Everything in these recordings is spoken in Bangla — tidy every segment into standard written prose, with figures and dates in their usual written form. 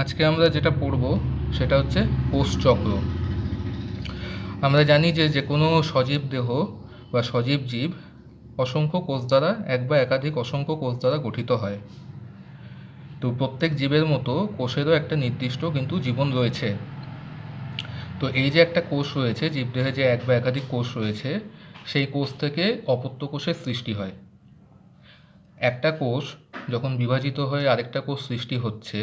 আজকে আমরা যেটা পড়ব সেটা হচ্ছে কোষচক্র। আমরা জানি যে কোনো সজীব দেহ বা সজীব জীব অসংখ্য কোষ দ্বারা এক বা একাধিক অসংখ্য কোষ দ্বারা গঠিত হয়। তো প্রত্যেক জীবের মতো কোষেরও একটা নির্দিষ্ট কিন্তু জীবন রয়েছে। তো এই যে একটা কোষ রয়েছে, জীবদেহে যে এক বা একাধিক কোষ রয়েছে, সেই কোষ থেকে অপত্য কোষের সৃষ্টি হয়। একটা কোষ যখন বিভাজিত হয়ে আরেকটা কোষ সৃষ্টি হচ্ছে,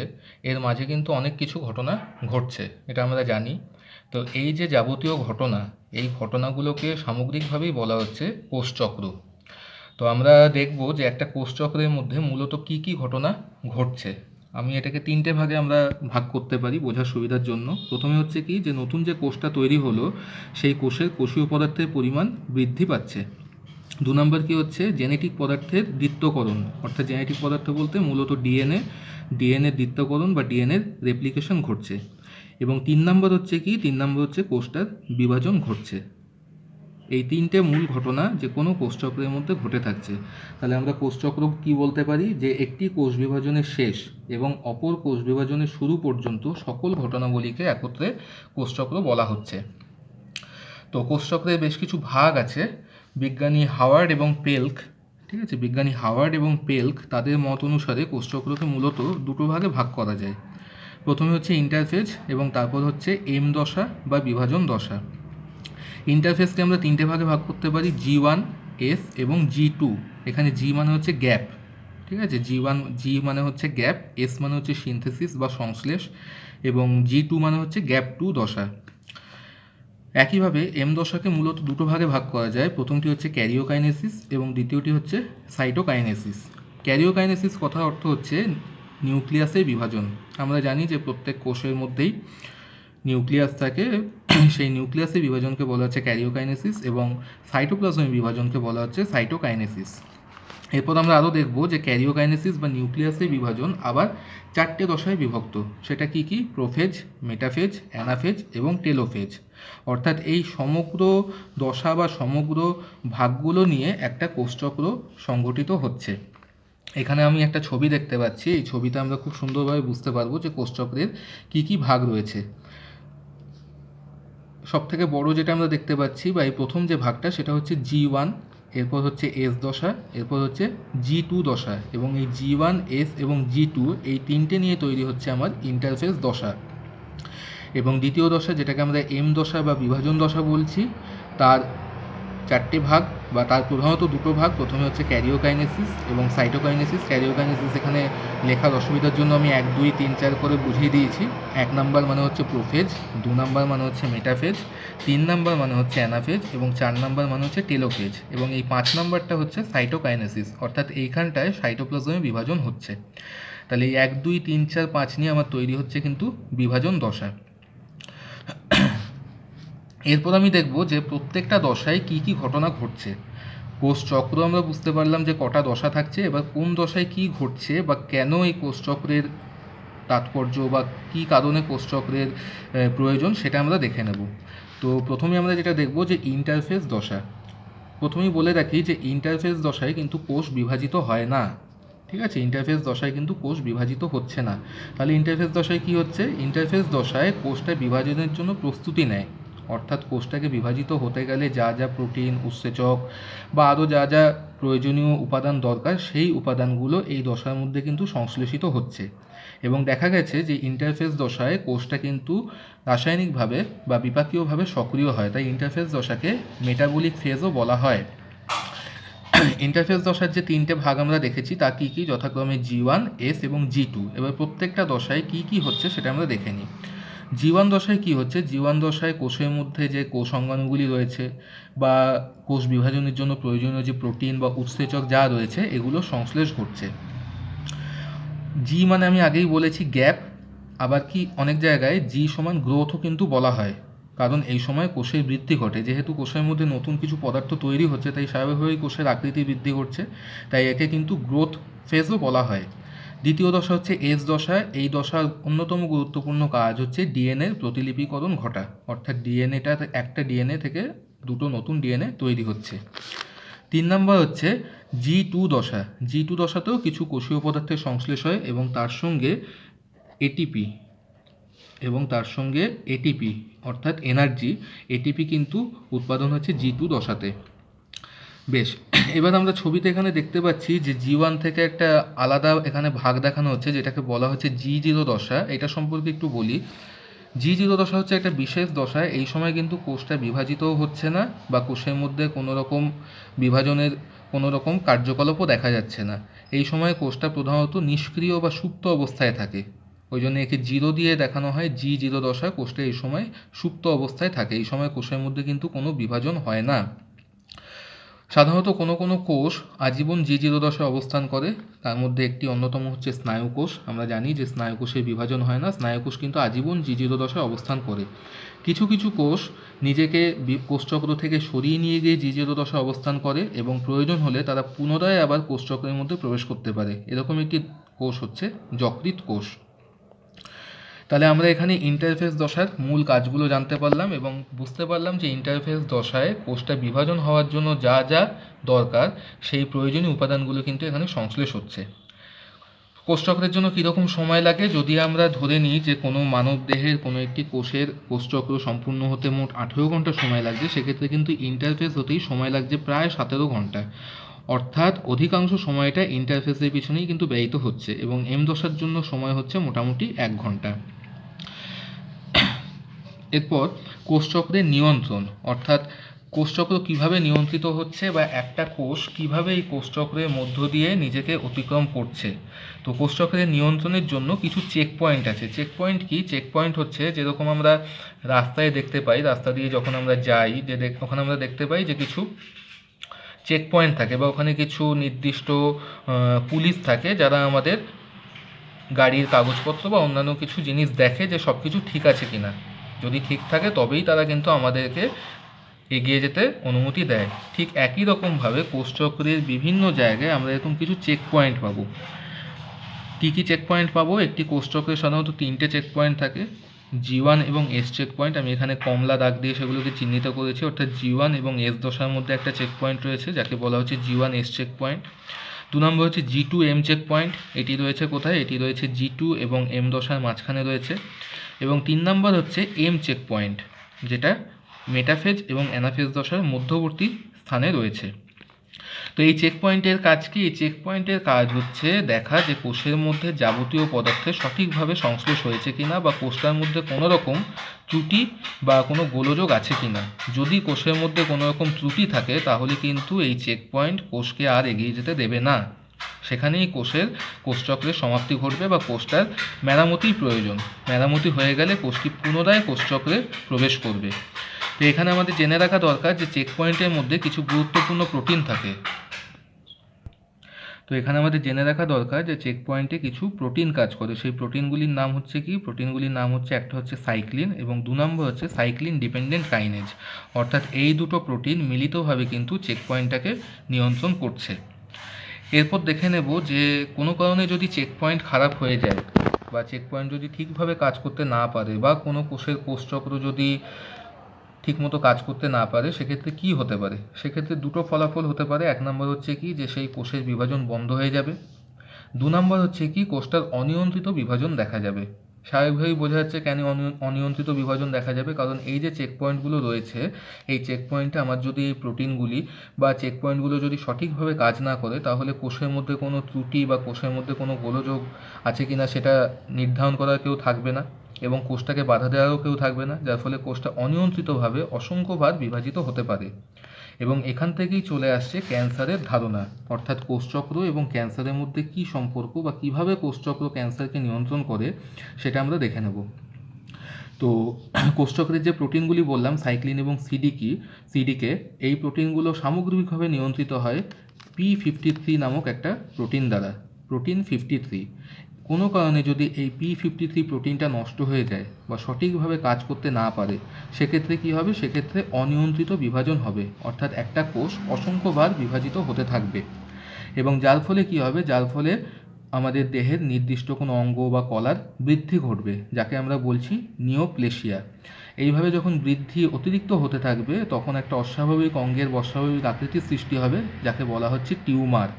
এর মাঝে কিন্তু অনেক কিছু ঘটনা ঘটছে, এটা আমরা জানি। তো এই যে যাবতীয় ঘটনা, এই ঘটনাগুলোকে সামগ্রিকভাবেই বলা হচ্ছে কোষচক্র। তো আমরা দেখব যে একটা কোষচক্রের মধ্যে মূলত কি কি ঘটনা ঘটছে। আমি এটাকে তিনটে ভাগে আমরা ভাগ করতে পারি বোঝার সুবিধার জন্য। প্রথমে হচ্ছে কি, যে নতুন যে কোষটা তৈরি হলো সেই কোষের কোষীয় পদার্থের পরিমাণ বৃদ্ধি পাচ্ছে। 2 নম্বর কি হচ্ছে, জেনেটিক পদার্থের দ্বিত্বকরণ, অর্থাৎ জেনেটিক পদার্থ বলতে মূলত ডিএনএ দ্বিত্বকরণ বা ডিএনএর রেপ্লিকেশন ঘটছে। এবং 3 নম্বর হচ্ছে কি, 3 নম্বর হচ্ছে কোষটার বিভাজন ঘটছে। এই তিনটে মূল ঘটনা যে কোনো কোষচক্রের মধ্যে ঘটে থাকছে। তাহলে আমরা কোষচক্র কি বলতে পারি, যে একটি কোষ বিভাজনের শেষ এবং অপর কোষ বিভাজনের শুরু পর্যন্ত সকল ঘটনাবলীকে একত্রে কোষচক্র বলা হচ্ছে। তো কোষচক্রের বেশ কিছু ভাগ আছে। বিজ্ঞানী হাওয়ার্ড এবং পেল্ক, ঠিক আছে, বিজ্ঞানী হাওয়ার্ড এবং পেল্ক তাদের মত অনুসারে কোষচক্রকে মূলত দুটো ভাগে ভাগ করা যায়। প্রথমে হচ্ছে ইন্টারফেজ এবং তারপর হচ্ছে এম দশা বা বিভাজন দশা। ইন্টারফেসকে আমরা তিনটে ভাগে ভাগ করতে পারি, G1, S এবং G2। এখানে জি মানে হচ্ছে গ্যাপ, ঠিক আছে, জি মানে হচ্ছে গ্যাপ, এস মানে হচ্ছে সিনথেসিস বা সংশ্লেষ, এবং G2 মানে হচ্ছে গ্যাপ 2 দশা। একইভাবে এম দশাকে মূলত দুটো ভাগে ভাগ করা যায়। প্রথমটি হচ্ছে ক্যারিওকাইনেসিস এবং দ্বিতীয়টি হচ্ছে সাইটোকাইনেসিস। ক্যারিওকাইনেসিস কথার অর্থ হচ্ছে নিউক্লিয়াসের বিভাজন। আমরা জানি যে প্রত্যেক কোষের মধ্যেই নিউক্লিয়াস থাকে, সেই নিউক্লিয়াসের বিভাজনকে বলা হচ্ছে ক্যারিওকাইনেসিস, এবং সাইটোপ্লাজমের বিভাজনকে বলা হচ্ছে সাইটোকাইনেসিস। এরপর আমরা আরও দেখব যে ক্যারিওকাইনেসিস বা নিউক্লিয়াসের বিভাজন আবার 4টে দশায় বিভক্ত। সেটা কি কি, প্রোফেজ, মেটাফেজ, অ্যানাফেজ এবং টেলোফেজ। অর্থাৎ এই সমগ্র দশা বা সমগ্র ভাগগুলো নিয়ে একটা কোষচক্র সংগঠিত হচ্ছে। এখানে আমি একটা ছবি দেখতে পাচ্ছি, এই ছবিতে আমরা খুব সুন্দরভাবে বুঝতে পারবো যে কোষচক্রের কি কি ভাগ রয়েছে। সব থেকে বড় যেটা আমরা দেখতে পাচ্ছি বা এই প্রথম যে ভাগটা, সেটা হচ্ছে G1, এরপর হচ্ছে এস দশা, এরপর হচ্ছে G2 দশা, এবং এই G1, এস এবং G2 এই তিনটে নিয়ে তৈরি হচ্ছে আমার ইন্টারফেস দশা। এবং দ্বিতীয় দশা, যেটাকে আমরা এম দশা বা বিভাজন দশা বলছি, তার 4টে ভাগ বা তার প্রধানত দুটো ভাগ। প্রথমে হচ্ছে ক্যারিওকাইনেসিস এবং সাইটোকাইনেসিস। ক্যারিওকাইনেসিস এখানে লেখার অসুবিধার জন্য আমি 1, 2, 3, 4 করে বুঝিয়ে দিয়েছি। 1 নাম্বার মানে হচ্ছে প্রোফেজ, 2 নাম্বার মানে হচ্ছে মেটাফেজ, 3 নাম্বার মানে হচ্ছে অ্যানাফেজ এবং 4 নাম্বার মানে হচ্ছে টেলোফেজ, এবং এই 5 নাম্বারটা হচ্ছে সাইটোকাইনেসিস, অর্থাৎ এইখানটায় সাইটোপ্লাজমের বিভাজন হচ্ছে। তাহলে এই 1, 2, 3, 4, 5 নিয়ে আমার তৈরি হচ্ছে কিন্তু বিভাজন দশা। এরপর আমি দেখব যে প্রত্যেকটা দশায় কি কি ঘটনা ঘটছে। কোষচক্র আমরা বুঝতে পারলাম যে কটা দশা থাকছে, এবার কোন দশায় কি ঘটছে বা কেন এই কোষচক্রের তাৎপর্য বা কী কারণে কোষচক্রের প্রয়োজন, সেটা আমরা দেখে নেব। তো প্রথমে আমরা যেটা দেখব যে ইন্টারফেস দশা। প্রথমেই বলে রাখি যে ইন্টারফেস দশায় কিন্তু কোষ বিভাজিত হয় না, ঠিক আছে, ইন্টারফেস দশায় কিন্তু কোষ বিভাজিত হচ্ছে না। তাহলে ইন্টারফেস দশায় কি হচ্ছে, ইন্টারফেস দশায় কোষটা বিভাজনের জন্য প্রস্তুতি নেয়। অর্থাৎ কোষটাকে বিভাজিত হতে গেলে যা যা প্রোটিন, উৎসেচক বা আরও যা যা প্রয়োজনীয় উপাদান দরকার, সেই উপাদানগুলো এই দশার মধ্যে কিন্তু সংশ্লেষিত হচ্ছে। এবং দেখা গেছে যে ইন্টারফেস দশায় কোষটা কিন্তু রাসায়নিকভাবে বা বিপাকীয়ভাবে সক্রিয় হয়, তাই ইন্টারফেস দশাকে মেটাবলিক ফেজও বলা হয়। ইন্টারফেস দশার যে তিনটে ভাগ আমরা দেখেছি তা কী কী, যথাক্রমে G1, এস এবং G2। এবার প্রত্যেকটা দশায় কী কী হচ্ছে সেটা আমরা দেখে নিই। G1 দশায় কী হচ্ছে, G1 দশায় কোষের মধ্যে যে কোষ অঙ্গাণুগুলি রয়েছে বা কোষ বিভাজনের জন্য প্রয়োজনীয় যে প্রোটিন বা উৎসেচক যা রয়েছে, এগুলো সংশ্লেষ ঘটছে। জি মানে আমি আগেই বলেছি গ্যাপ, আবার কি অনেক জায়গায় জি সমান গ্রোথও কিন্তু বলা হয়, কারণ এই সময় কোষের বৃদ্ধি ঘটে। যেহেতু কোষের মধ্যে নতুন কিছু পদার্থ তৈরি হচ্ছে, তাই স্বাভাবিকভাবেই কোষের আকৃতি বৃদ্ধি ঘটছে, তাই একে কিন্তু গ্রোথ ফেজও বলা হয়। দ্বিতীয় দশা হচ্ছে এস দশা। এই দশার অন্যতম গুরুত্বপূর্ণ কাজ হচ্ছে ডিএনএর প্রতিলিপিকরণ ঘটা, অর্থাৎ ডিএনএটা একটা ডিএনএ থেকে দুটো নতুন ডিএনএ তৈরি হচ্ছে। 3 নম্বর হচ্ছে G2 দশা। G2 দশাতেও কিছু কোষীয় পদার্থের সংশ্লেষ হয় এবং তার সঙ্গে এটিপি এবং তার সঙ্গে এটিপি অর্থাৎ এনার্জি, এটিপি কিন্তু উৎপাদন হচ্ছে G2 দশাতে। বেশ, এবার আমরা ছবিতে এখানে দেখতে পাচ্ছি যে G1 থেকে একটা আলাদা এখানে ভাগ দেখানো হচ্ছে, যেটাকে বলা হচ্ছে G0 দশা। এটা সম্পর্কে একটু বলি। G0 দশা হচ্ছে একটা বিশেষ দশা। এই সময় কিন্তু কোষটা বিভাজিতও হচ্ছে না বা কোষের মধ্যে কোনো রকম বিভাজনের কোনো রকম কার্যকলাপও দেখা যাচ্ছে না। এই সময় কোষটা প্রধানত নিষ্ক্রিয় বা সুপ্ত অবস্থায় থাকে। ওই জন্য একে 0 দিয়ে দেখানো হয়। G0 দশা, কোষটা এই সময় সুপ্ত অবস্থায় থাকে। এই সময় কোষের মধ্যে কিন্তু কোনো বিভাজন হয় না। সাধারণত কোনো কোনো কোষ আজীবন G0 দশায় অবস্থান করে। তার মধ্যে একটি অন্যতম হচ্ছে স্নায়ুকোষ। আমরা জানি যে স্নায়ুকোষের বিভাজন হয় না, স্নায়ুকোষ কিন্তু আজীবন G0 দশায় অবস্থান করে। কিছু কিছু কোষ নিজেকে কোষচক্র থেকে সরিয়ে নিয়ে গিয়ে G0 দশায় অবস্থান করে এবং প্রয়োজন হলে তারা পুনরায় আবার কোষচক্রের মধ্যে প্রবেশ করতে পারে। এরকম একটি কোষ হচ্ছে যকৃৎ কোষ। তাহলে আমরা এখানে ইন্টারফেস দশার মূল কাজগুলো জানতে পারলাম এবং বুঝতে পারলাম যে ইন্টারফেস দশায় কোষটা বিভাজন হওয়ার জন্য যা যা দরকার সেই প্রয়োজনীয় উপাদানগুলো কিন্তু এখানে সংশ্লেষ হচ্ছে। কোষচক্রের জন্য কীরকম সময় লাগে? যদি আমরা ধরে নিই যে কোনো মানব দেহের কোনো একটি কোষের কোষচক্র সম্পূর্ণ হতে মোট 18 ঘন্টা সময় লাগছে, সেক্ষেত্রে কিন্তু ইন্টারফেস হতেই সময় লাগছে প্রায় 17 ঘন্টা। অর্থাৎ অধিকাংশ সময়টা ইন্টারফেসের পিছনেই কিন্তু ব্যয়িত হচ্ছে এবং এম দশার জন্য সময় হচ্ছে মোটামুটি 1 ঘন্টা। এরপর কোষচক্রের নিয়ন্ত্রণ, অর্থাৎ কোষচক্র কিভাবে নিয়ন্ত্রিত হচ্ছে বা একটা কোষ কিভাবে এই কোষচক্রের মধ্য দিয়ে নিজেকে অতিক্রম করছে। তো কোষচক্রের নিয়ন্ত্রণের জন্য কিছু চেক পয়েন্ট আছে। চেক পয়েন্ট কি? চেক পয়েন্ট হচ্ছে যেরকম আমরা রাস্তায় দেখতে পাই, রাস্তা দিয়ে যখন আমরা যাই যে ওখানে আমরা দেখতে পাই যে কিছু চেক পয়েন্ট থাকে বা ওখানে কিছু নির্দিষ্ট পুলিশ থাকে যারা আমাদের গাড়ির কাগজপত্র বা অন্যান্য কিছু জিনিস দেখে যে সব কিছু ঠিক আছে কিনা। যদি ঠিক থাকে তবেই তারা কিন্তু আমাদেরকে এগিয়ে যেতে অনুমতি দেয়। ঠিক একই রকমভাবে কোষচক্রের বিভিন্ন জায়গায় আমরা এরকম কিছু চেক পয়েন্ট পাবো। কী কী চেক পয়েন্ট পাবো? একটি কোষচক্রে সাধারণত 3টে চেক পয়েন্ট থাকে, G1 এবং S চেক পয়েন্ট। আমি এখানে কমলা দাগ দিয়ে সেগুলোকে চিহ্নিত করেছি। অর্থাৎ G1 এবং S দশার মধ্যে একটা চেক পয়েন্ট রয়েছে যাকে বলা হচ্ছে G1 S চেক পয়েন্ট। 2 নম্বর হচ্ছে G2 M চেক পয়েন্ট। এটি রয়েছে কোথায়? এটি রয়েছে G2 এবং M দশার মাঝখানে রয়েছে। এবং 3 নম্বর হচ্ছে M চেক পয়েন্ট, যেটা মেটাফেজ এবং অ্যানাফেজ দশার মধ্যবর্তী স্থানে রয়েছে। তো এই চেক পয়েন্টের কাজ কি? এই চেক পয়েন্টের কাজ হচ্ছে দেখা যে কোষের মধ্যে যাবতীয় পদার্থে সঠিকভাবে সংশ্লেষ হয়েছে কিনা বা কোষটার মধ্যে কোনো রকম ত্রুটি বা কোনো গোলযোগ আছে কিনা। যদি কোষের মধ্যে কোনো রকম ত্রুটি থাকে তাহলে কিন্তু এই চেক পয়েন্ট কোষকে আর এগিয়ে যেতে দেবে না। সেখানেই কোষচক্রের সমাপ্তি ঘটবে বা কোষটার মেরামতির প্রয়োজন। মেরামতি হয়ে গেলে কোষটি পুনরায় কোষচক্রে প্রবেশ করবে। তো এখানে আমাদের জেনে রাখা দরকার যে চেক পয়েন্টের মধ্যে কিছু গুরুত্বপূর্ণ প্রোটিন থাকে। তো এখানে আমাদের জেনে রাখা দরকার যে চেক পয়েন্টে কিছু প্রোটিন কাজ করে। সেই প্রোটিনগুলির নাম হচ্ছে কি? প্রোটিনগুলির নাম হচ্ছে, একটা হচ্ছে সাইক্লিন এবং 2 নম্বর হচ্ছে সাইক্লিন ডিপেন্ডেন্ট কাইনেজ। অর্থাৎ এই দুটো প্রোটিন মিলিতভাবে কিন্তু চেক পয়েন্টটাকে নিয়ন্ত্রণ করছে। এরপর দেখে নেব যে কোনো কারণে যদি চেক পয়েন্ট খারাপ হয়ে যায় বা চেক পয়েন্ট যদি ঠিকভাবে কাজ করতে না পারে বা কোনো কোষের কোষচক্র যদি ঠিকমতো কাজ করতে না পারে, সেক্ষেত্রে কি হতে পারে? সেক্ষেত্রে দুটো ফলাফল হতে পারে। 1 নম্বর হচ্ছে কি যে সেই কোষের বিভাজন বন্ধ হয়ে যাবে। 2 নম্বর হচ্ছে কি কোষটার অনিয়ন্ত্রিত বিভাজন দেখা যাবে। স্বাভাবিকভাবেই বোঝা যাচ্ছে কেন অনিয়ন্ত্রিত বিভাজন দেখা যাবে, কারণ এই যে চেক পয়েন্টগুলো রয়েছে এই চেক পয়েন্টে আমার যদি এই প্রোটিনগুলি বা চেক পয়েন্টগুলো যদি সঠিকভাবে কাজ না করে তাহলে কোষের মধ্যে কোনো ত্রুটি বা কোষের মধ্যে কোনো গোলযোগ আছে কিনা সেটা নির্ধারণ করার কেউ থাকবে না এবং কোষটাকে বাধা দেওয়ারও কেউ থাকবে না, যার ফলে কোষটা অনিয়ন্ত্রিতভাবে অসংখ্যবার বিভাজিত হতে পারে। এবং এখান থেকেই চলে আসছে ক্যান্সারের ধারণা। অর্থাৎ কোষচক্র এবং ক্যান্সারের মধ্যে কী সম্পর্ক বা কীভাবে কোষচক্র ক্যান্সারকে নিয়ন্ত্রণ করে সেটা আমরা দেখে নেব। তো কোষচক্রের যে প্রোটিনগুলি বললাম সাইক্লিন এবং সিডিকে, এই প্রোটিনগুলো সামগ্রিকভাবে নিয়ন্ত্রিত হয় P53 নামক একটা প্রোটিন দ্বারা, প্রোটিন 53। কোনো কারণে যদি এই P53 প্রোটিনটা নষ্ট হয়ে যায় বা সঠিকভাবে কাজ করতে না পারে সেক্ষেত্রে কী হবে? সেক্ষেত্রে অনিয়ন্ত্রিত বিভাজন হবে। অর্থাৎ একটা কোষ অসংখ্যবার বিভাজিত হতে থাকবে এবং যার ফলে কী হবে? যার ফলে আমাদের দেহের নির্দিষ্ট কোনো অঙ্গ বা কলার বৃদ্ধি ঘটবে, যাকে আমরা বলছি নিওপ্লেসিয়া। এইভাবে যখন বৃদ্ধি অতিরিক্ত হতে থাকবে তখন একটা অস্বাভাবিক অঙ্গের অস্বাভাবিক আকৃতির সৃষ্টি হবে, যাকে বলা হচ্ছে টিউমার।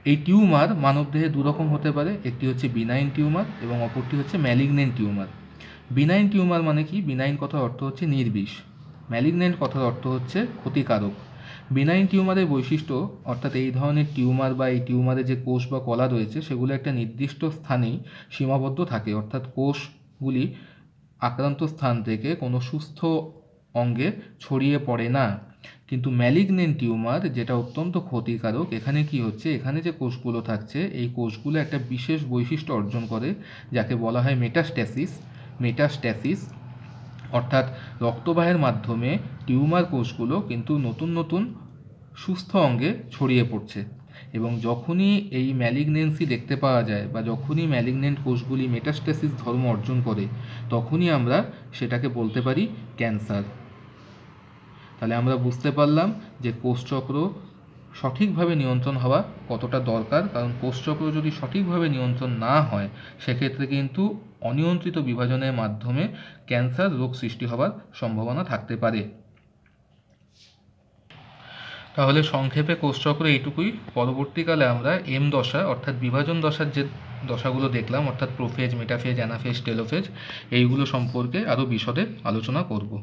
এই টিউমার মানবদেহে দুরকম হতে পারে, একটি হচ্ছে বিনাইন টিউমার এবং অপরটি হচ্ছে ম্যালিগনেন্ট টিউমার। বিনাইন টিউমার মানে কি? বিনাইন কথার অর্থ হচ্ছে নির্বিষ, ম্যালিগনেন্ট কথার অর্থ হচ্ছে ক্ষতিকারক। বিনাইন টিউমারের বৈশিষ্ট্য, অর্থাৎ এই ধরনের টিউমার বা এই টিউমারের যে কোষ বা কলা রয়েছে সেগুলো একটা নির্দিষ্ট স্থানেই সীমাবদ্ধ থাকে, অর্থাৎ কোষগুলি আক্রান্ত স্থান থেকে কোনো সুস্থ অঙ্গে ছড়িয়ে পড়ে না। কিন্তু ম্যালিগনেন্ট টিউমার যেটা অত্যন্ত ক্ষতিকারক, এখানে কি হচ্ছে, এখানে যে কোষগুলো থাকছে এই কোষগুলো একটা বিশেষ বৈশিষ্ট্য অর্জন করে যাকে বলা হয় মেটাস্ট্যাসিস। মেটাস্ট্যাসিস অর্থাৎ রক্তবাহের মাধ্যমে টিউমার কোষগুলো কিন্তু নতুন নতুন সুস্থ অঙ্গে ছড়িয়ে পড়ছে। এবং যখনই এই ম্যালিগনেন্সি দেখতে পাওয়া যায় বা যখনই ম্যালিগনেন্ট কোষগুলি মেটাস্ট্যাসিস ধর্ম অর্জন করে, তখনই আমরা সেটাকে বলতে পারি ক্যান্সার। তাহলে আমরা বুঝতে পারলাম যে কোষচক্র সঠিকভাবে নিয়ন্ত্রণ হওয়া কতটা দরকার, কারণ কোষচক্র যদি সঠিকভাবে নিয়ন্ত্রণ না হয় সেক্ষেত্রে কিন্তু অনিয়ন্ত্রিত বিভাজনের মাধ্যমে ক্যান্সার রোগ সৃষ্টি হওয়ার সম্ভাবনা থাকতে পারে। তাহলে সংক্ষেপে কোষচক্র এইটুকুই। পরবর্তীকালে আমরা এম দশা অর্থাৎ বিভাজন দশার যে দশাগুলো দেখলাম, অর্থাৎ প্রোফেজ, মেটাফেজ, অ্যানাফেজ, টেলোফেজ, এইগুলো সম্পর্কে আরও বিশদে আলোচনা করব।